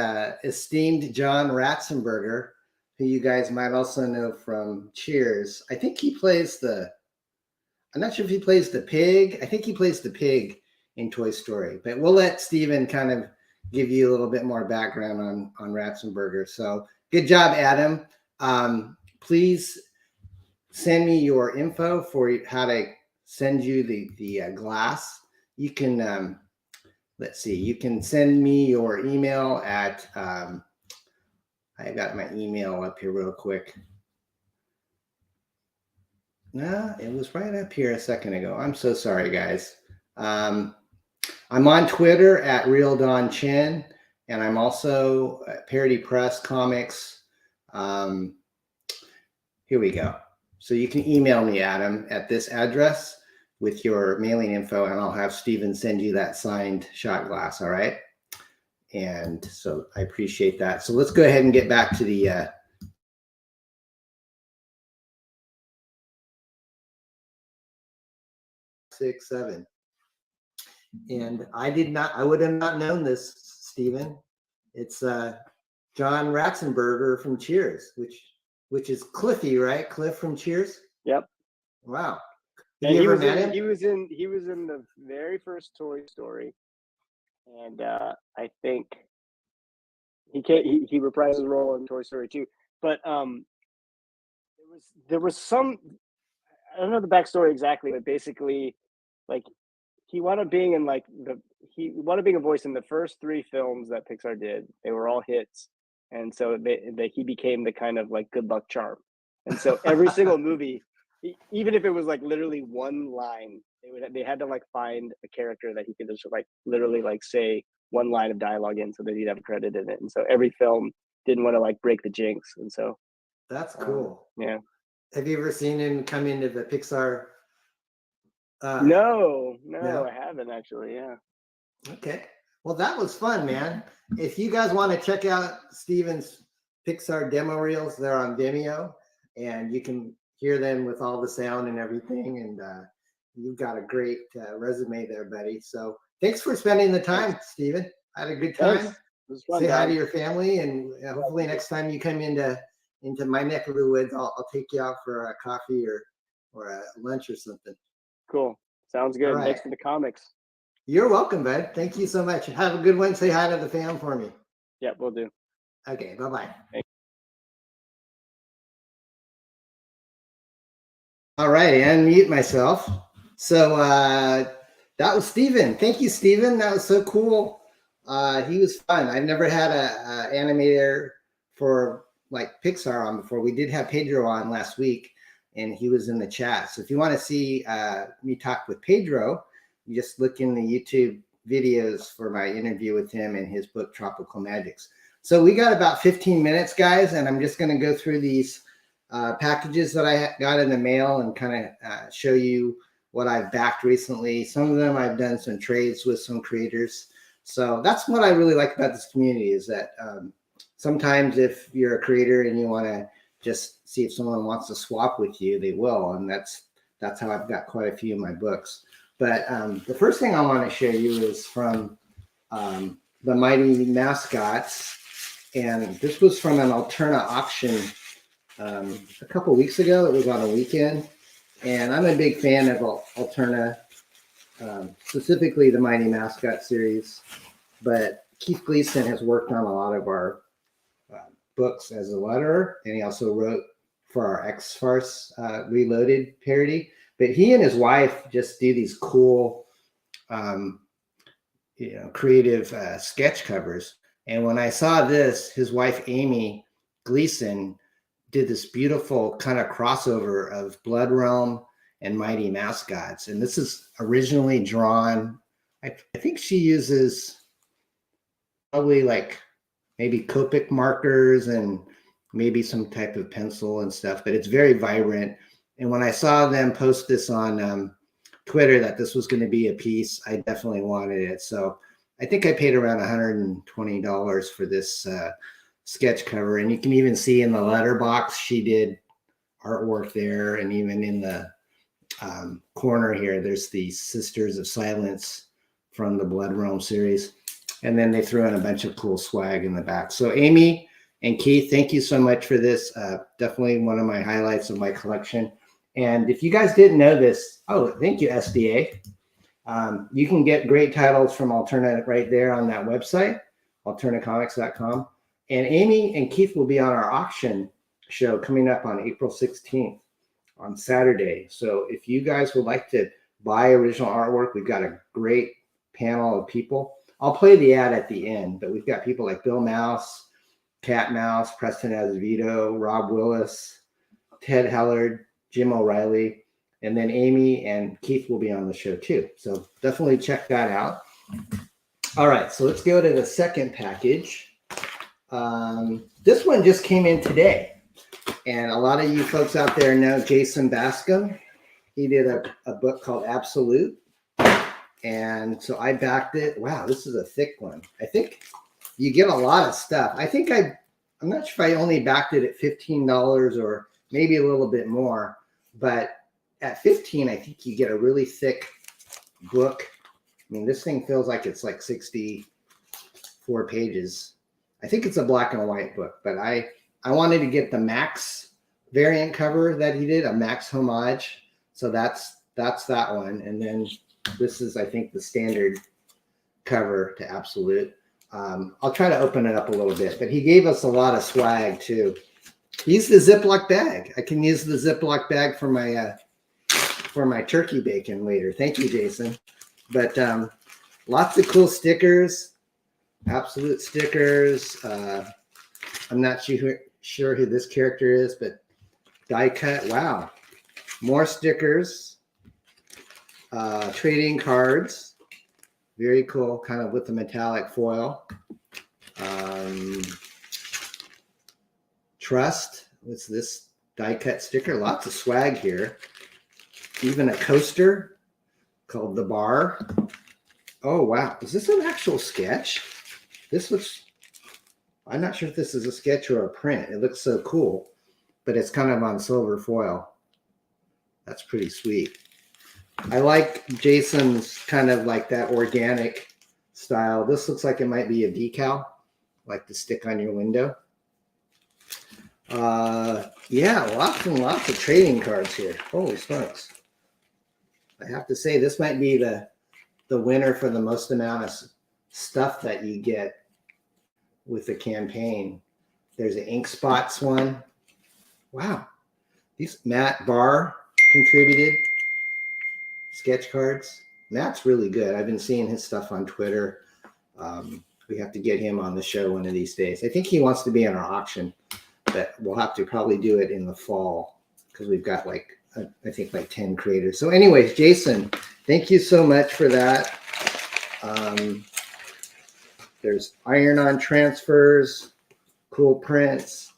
esteemed John Ratzenberger, who you guys might also know from Cheers. I think he plays I'm not sure if he plays the pig. I think he plays the pig in Toy Story, but we'll let Stephen kind of give you a little bit more background on Ratzenberger. So good job, Adam. Please send me your info for how to send you the glass. You can, let's see, you can send me your email at, I got my email up here real quick. No, it was right up here a second ago. I'm so sorry, guys. I'm on Twitter at Real Don Chin, and I'm also at Parody Press Comics. Here we go. So you can email me, Adam, at this address with your mailing info, and I'll have Stephen send you that signed shot glass. All right. And so I appreciate that. So let's go ahead and get back to the 6, 7. And I would have not known this, Stephen. It's John Ratzenberger from Cheers, which is Cliffy, right? Cliff from Cheers. Yep. Wow. And he was in the very first Toy Story, and I think he reprised his role in Toy Story 2. But there was some, I don't know the backstory exactly, but basically, like, he wound up being in a voice in the first 3 films that Pixar did. They were all hits, and so he became the kind of like good luck charm. And so every single movie, even if it was like literally one line, they had to like find a character that he could just like literally like say one line of dialogue in, so that he'd have a credit in it. And so every film didn't want to like break the jinx, and so that's cool. Yeah. Have you ever seen him come into the Pixar? No, I haven't actually. Yeah. Okay. Well, that was fun, man. If you guys want to check out Steven's Pixar demo reels, they're on Vimeo, and you can hear them with all the sound and everything. And you've got a great resume there, buddy. So thanks for spending the time, Steven. I had a good time. It was fun. Say hi to your family, and hopefully next time you come into my neck of the woods, I'll take you out for a coffee or a lunch or something. Cool. Sounds good. Right. Thanks for the comics. You're welcome, bud. Thank you so much. Have a good one. Say hi to the fam for me. Yeah, we'll do. Okay, bye-bye. All right, unmute myself. So that was Steven. Thank you, Steven. That was so cool. He was fun. I've never had a animator for like Pixar on before. We did have Pedro on last week, and he was in the chat. So if you want to see me talk with Pedro, you just look in the YouTube videos for my interview with him and his book, Tropical Magics. So we got about 15 minutes, guys, and I'm just going to go through these packages that I got in the mail and kind of show you what I've backed recently. Some of them I've done some trades with some creators. So that's what I really like about this community, is that sometimes if you're a creator and you want to just see if someone wants to swap with you, they will. And that's how I've got quite a few of my books. But the first thing I want to show you is from the Mighty Mascots. And this was from an Alterna auction a couple weeks ago. It was on a weekend. And I'm a big fan of Alterna, specifically the Mighty Mascot series. But Keith Gleason has worked on a lot of our books as a letterer, and he also wrote for our X-FARCE Reloaded parody. But he and his wife just do these cool, creative sketch covers. And when I saw this, his wife Amy Gleason did this beautiful kind of crossover of Blood Realm and Mighty Mascots. And this is originally drawn. I think she uses probably like maybe Copic markers and maybe some type of pencil and stuff, but it's very vibrant. And when I saw them post this on Twitter that this was going to be a piece, I definitely wanted it. So I think I paid around $120 for this sketch cover. And you can even see in the letterbox, she did artwork there. And even in the corner here, there's the Sisters of Silence from the Blood Realm series. And then they threw in a bunch of cool swag in the back. So Amy and Keith, thank you so much for this. Definitely one of my highlights of my collection. And if you guys didn't know this, thank you, SDA. You can get great titles from Alterna right there on that website, alternacomics.com. And Amy and Keith will be on our auction show coming up on April 16th on Saturday. So if you guys would like to buy original artwork, we've got a great panel of people. I'll play the ad at the end, but we've got people like Bill Mouse, Cat Mouse, Preston Azevedo, Rob Willis, Ted Hellard, Jim O'Reilly. And then Amy and Keith will be on the show too. So definitely check that out. All right, so let's go to the second package. This one just came in today. And a lot of you folks out there know Jason Bascom. He did a book called Absolute. And so I backed it. Wow, this is a thick one. I think you get a lot of stuff. I think I'm not sure if I only backed it at $15 or maybe a little bit more. But at 15, I think you get a really thick book. I mean, this thing feels like it's like 64 pages. I think it's a black and white book, but I wanted to get the Max variant cover that he did, a Max homage. So that's that one. And then this is, I think, the standard cover to Absolute. I'll try to open it up a little bit, but he gave us a lot of swag too. Use the Ziploc bag. I can use the Ziploc bag for my turkey bacon later. Thank you, Jason. But lots of cool stickers, Absolute stickers. I'm not sure who this character is, but die cut. Wow. More stickers, trading cards. Very cool, kind of with the metallic foil. Trust. What's this die cut sticker? Lots of swag here. Even a coaster called The Bar. Oh, wow. Is this an actual sketch? This looks, I'm not sure if this is a sketch or a print. It looks so cool, but it's kind of on silver foil. That's pretty sweet. I like Jason's kind of like that organic style. This looks like it might be a decal, like to stick on your window. Yeah, lots and lots of trading cards here. Holy smokes. I have to say, this might be the winner for the most amount of stuff that you get with the campaign. There's an Ink Spots one. Wow. These Matt Barr contributed sketch cards. Matt's really good. I've been seeing his stuff on Twitter. We have to get him on the show one of these days. I think he wants to be in our auction, but we'll have to probably do it in the fall because we've got like, I think like 10 creators. So anyways, Jason, thank you so much for that. There's iron-on transfers, cool prints,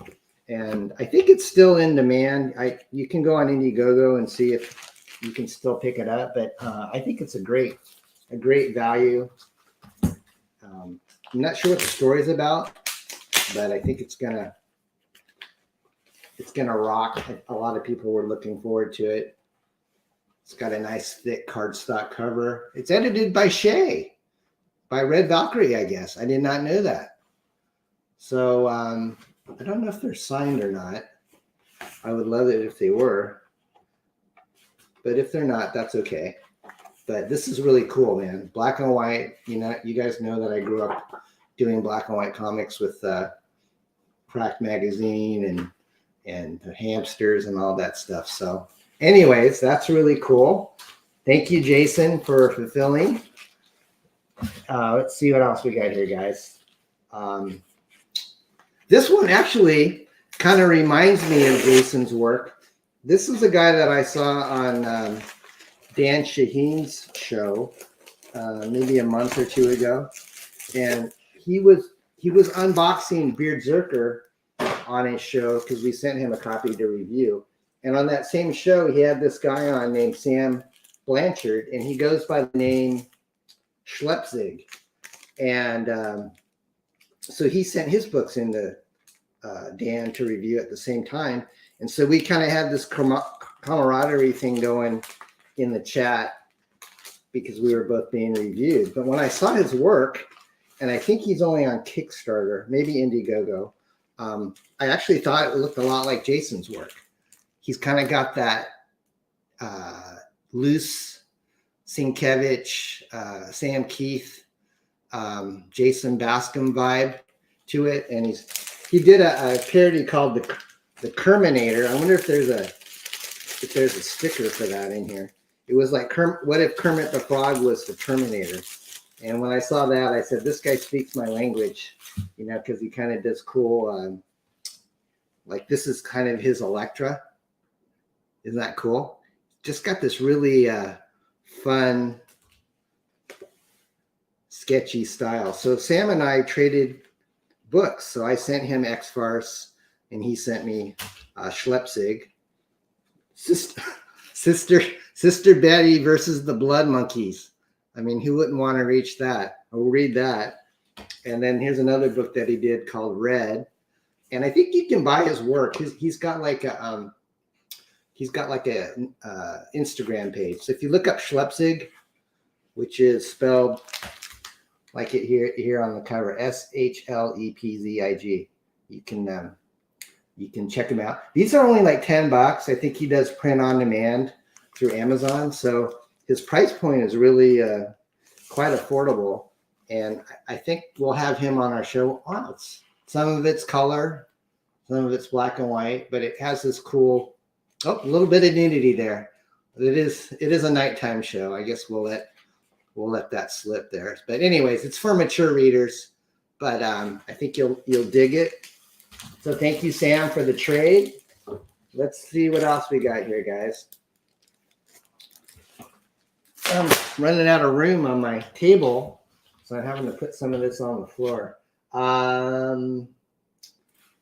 and I think it's still in demand. You can go on Indiegogo and see if you can still pick it up, but I think it's a great value. I'm not sure what the story's about, but I think it's gonna rock. A lot of people were looking forward to it. It's got a nice thick cardstock cover. It's edited by Shay, by Red Valkyrie, I guess. I did not know that. So I don't know if they're signed or not. I would love it if they were. But if they're not, that's okay. But this is really cool, man. Black and white. You know, you guys know that I grew up doing black and white comics with Cracked Magazine and the hamsters and all that stuff. So anyways, that's really cool. Thank you, Jason, for fulfilling. Let's see what else we got here, guys. This one actually kind of reminds me of Jason's work. This is a guy that I saw on Dan Shaheen's show maybe a month or two ago, and he was unboxing BRZRKR on his show because we sent him a copy to review. And on that same show, he had this guy on named Sam Blanchard, and he goes by the name SHLEPZIG. And so he sent his books into Dan to review at the same time. And so we kind of had this camaraderie thing going in the chat because we were both being reviewed. But when I saw his work, and I think he's only on Kickstarter, maybe Indiegogo, I actually thought it looked a lot like Jason's work. He's kind of got that loose Sienkiewicz, Sam Keith, Jason Bascom vibe to it. And he did a parody called the Kerminator. I wonder if there's a sticker for that in here. It was like, what if Kermit the Frog was the Terminator? And when I saw that, I said, this guy speaks my language, you know, because he kind of does cool, like this is kind of his Electra. Isn't that cool? just got this really fun, sketchy style. So Sam and I traded books. So I sent him X-FARCE and he sent me SHLEPZIG. Sister Betty versus the Blood Monkeys. I mean, who wouldn't want to read that? And then here's another book that he did called Red. And I think you can buy his work. He's got like a Instagram page. So if you look up SHLEPZIG, which is spelled like it here on the cover, SHLEPZIG, you can check him out. These are only like $10. I think he does print on demand through Amazon. So his price point is really quite affordable. And I think we'll have him on our show. Oh, some of it's color, some of it's black and white, but it has this cool, a little bit of nudity there. It is a nighttime show. I guess we'll let that slip there. But anyways, it's for mature readers, but I think you'll dig it. So thank you, Sam, for the trade. Let's see what else we got here, guys. I'm running out of room on my table, so I'm having to put some of this on the floor.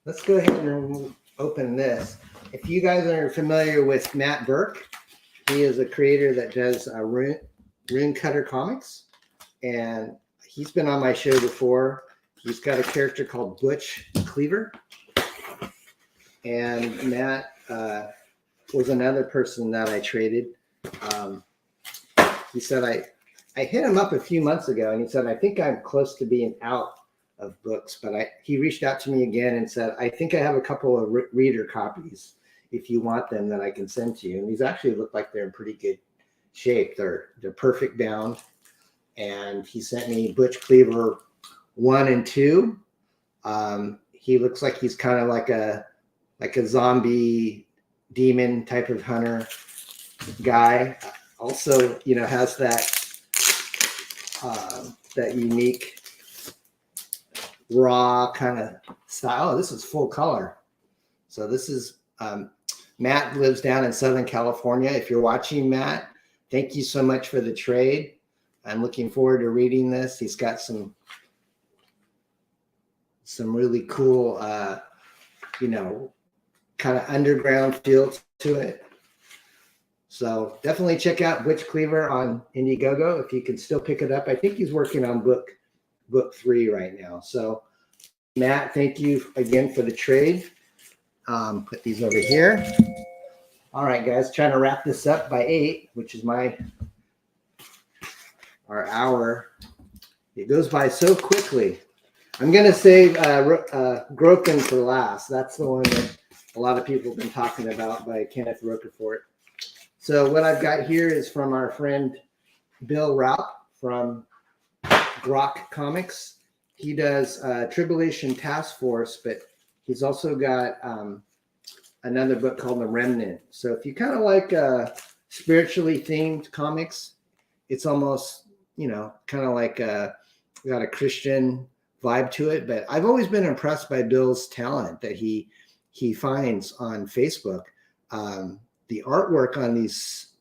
Let's go ahead and open this. If you guys are familiar with Matt Burke, he is a creator that does Rune Cutter Comics, and he's been on my show before. He's got a character called Butch Cleaver, and Matt was another person that I traded. He said I hit him up a few months ago, and he said, I think I'm close to being out of books, but he reached out to me again and said, I think I have a couple of reader copies if you want them that I can send to you. And these actually look like they're in pretty good shape. They're perfect bound. And he sent me Butch Cleaver 1 and 2. He looks like he's kind of like a zombie demon type of hunter guy. Also, has that unique raw kind of style. Oh, this is full color. So this is Matt lives down in Southern California. If you're watching, Matt, thank you so much for the trade. I'm looking forward to reading this. He's got some really cool, kind of underground feel to it. So definitely check out Butch Cleaver on Indiegogo if you can still pick it up. I think he's working on book 3 right now. So Matt, thank you again for the trade. Put these over here. All right, guys, trying to wrap this up by 8, which is our hour. It goes by so quickly. I'm going to save GROKEN for last. That's the one that a lot of people have been talking about by Kenneth Rocafort. So what I've got here is from our friend Bill Raup from GROK Comics. He does Tribulation Taskforce, but he's also got another book called The Remnant. So if you kind of like spiritually themed comics, it's almost, kind of like got a Christian vibe to it. But I've always been impressed by Bill's talent that he finds on Facebook. The artwork on these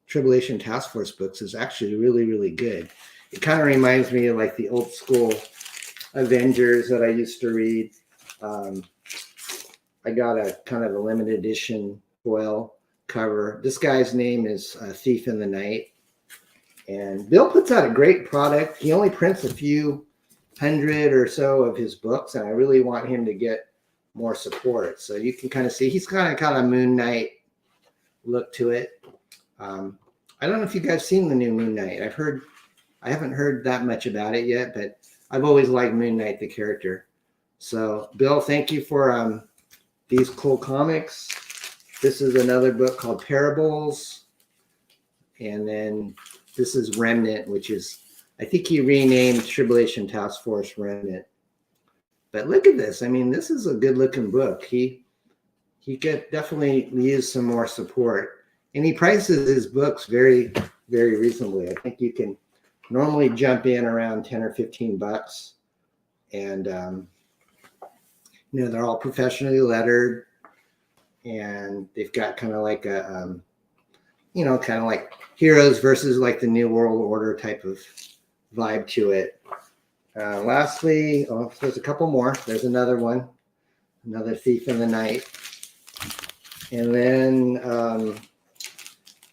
Tribulation Task Force books is actually really, really good. It kind of reminds me of like the old school Avengers that I used to read. I got a kind of a limited edition foil cover. This guy's name is Thief in the Night. And Bill puts out a great product. He only prints a few hundred or so of his books, and I really want him to get more support. So you can kind of see he's kind of Moon Knight look to it. I don't know if you guys seen the new Moon Knight. I haven't heard that much about it yet, but I've always liked Moon Knight, the character. So Bill, thank you for these cool comics. This is another book called Parables. And then this is Remnant, which is, I think he renamed Tribulation Task Force Remnant. But look at this. I mean, this is a good looking book. He could definitely use some more support. And he prices his books very, very reasonably. I think you can normally jump in around 10 or 15 bucks. And, they're all professionally lettered. And they've got kind of like a you know, kind of like Heroes versus like the New World Order type of vibe to it. Lastly, oh, there's a couple more. There's another one, another Thief in the Night. And then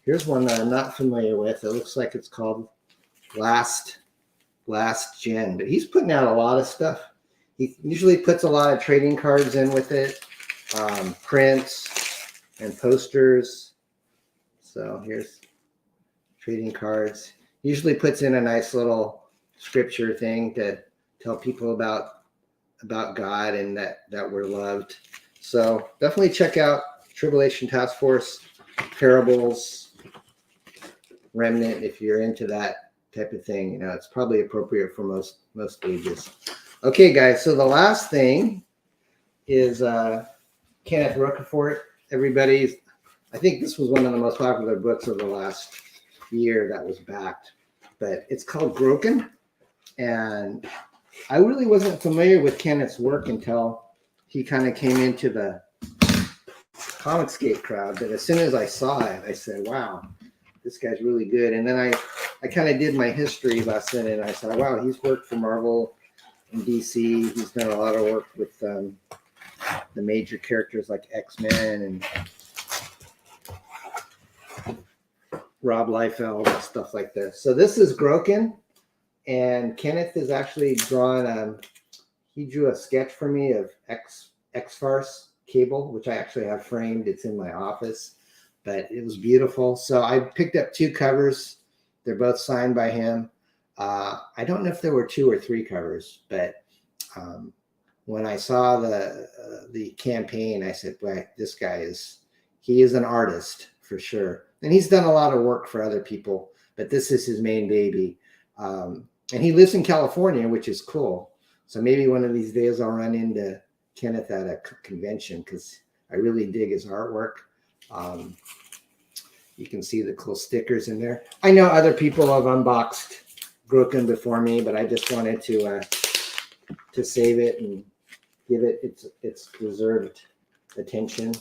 here's one that I'm not familiar with. It looks like it's called Last Gen, but he's putting out a lot of stuff. He usually puts a lot of trading cards in with it, prints and posters. So here's trading cards. Usually puts in a nice little scripture thing to tell people about God and that we're loved. So definitely check out Tribulation Task Force, Parables, Remnant if you're into that type of thing. You know, it's probably appropriate for most ages. Okay, guys. So the last thing is Kenneth Rocafort. Everybody's. I think this was one of the most popular books of the last year that was backed, but it's called GROKEN. And I really wasn't familiar with Kenneth's work until he kind of came into the Comicsgate crowd. But as soon as I saw it, I said, wow, this guy's really good. And then I kind of did my history lesson and I said, wow, he's worked for Marvel and DC. He's done a lot of work with the major characters like X-Men and Rob Liefeld and stuff like this. So this is GROKEN, and Kenneth has actually drawn, he drew a sketch for me of X-FARCE cable, which I actually have framed. It's in my office, but it was beautiful. So I picked up 2 covers. They're both signed by him. I don't know if there were 2 or 3 covers, but when I saw the campaign, I said, well, this guy he is an artist for sure. And he's done a lot of work for other people, but this is his main baby. And he lives in California, which is cool. So maybe one of these days I'll run into Kenneth at a convention because I really dig his artwork. You can see the cool stickers in there. I know other people have unboxed GROKEN before me, but I just wanted to save it and give it its deserved attention.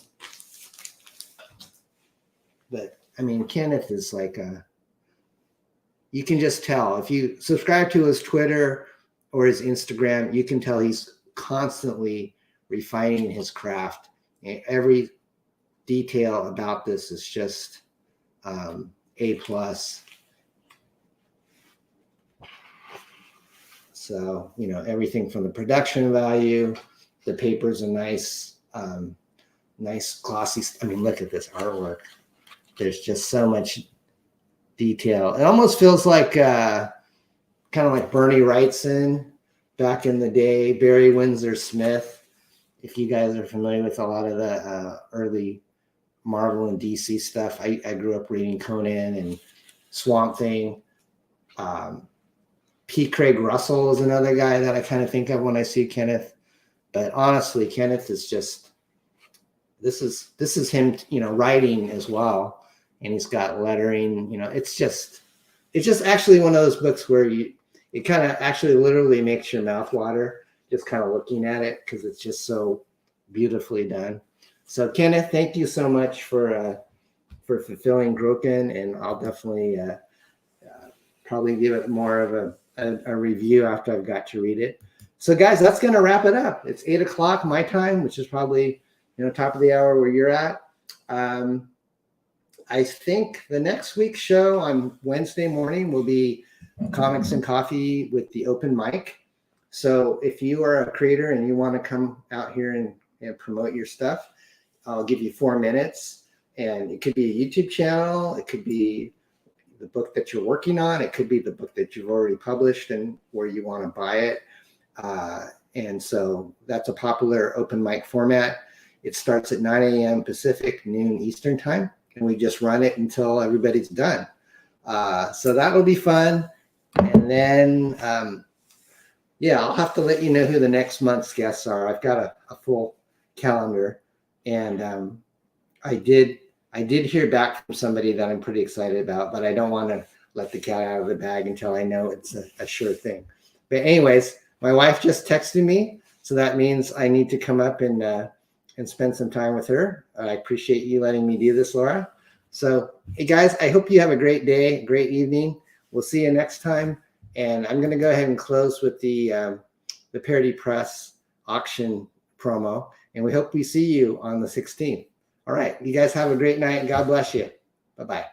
But I mean, Kenneth is like you can just tell if you subscribe to his Twitter or his Instagram, you can tell he's constantly refining his craft. And every detail about this is just A+. So, you know, everything from the production value, the paper's a nice glossy. I mean, look at this artwork. There's just so much detail. It almost feels like kind of like Bernie Wrightson back in the day, Barry Windsor Smith. If you guys are familiar with a lot of the early Marvel and DC stuff, I grew up reading Conan and Swamp Thing. P. Craig Russell is another guy that I kind of think of when I see Kenneth. But honestly, Kenneth is just, this is him, you know, writing as well. And he's got lettering, you know, it's just actually one of those books where it kind of actually literally makes your mouth water just kind of looking at it because it's just so beautifully done. So Kenneth, thank you so much for fulfilling GROKEN, and I'll definitely probably give it more of a review after I've got to read it. So guys, that's going to wrap it up. It's 8 o'clock my time, which is probably, you know, top of the hour where you're at. I think the next week's show on Wednesday morning will be Comics and Coffee with the open mic. So if you are a creator and you want to come out here and promote your stuff, I'll give you 4 minutes. And it could be a YouTube channel. It could be the book that you're working on. It could be the book that you've already published and where you want to buy it. And so that's a popular open mic format. It starts at 9 a.m. Pacific, noon Eastern time. And we just run it until everybody's done. So that'll be fun. And then, yeah, I'll have to let you know who the next month's guests are. I've got a full calendar. And I did hear back from somebody that I'm pretty excited about, but I don't want to let the cat out of the bag until I know it's a sure thing. But anyways, my wife just texted me. So that means I need to come up and spend some time with her. I appreciate you letting me do this, Laura. So, hey guys, I hope you have a great day, great evening. We'll see you next time. And I'm going to go ahead and close with the Parody Press auction promo. And we hope we see you on the 16th. All right. You guys have a great night and God bless you. Bye-bye.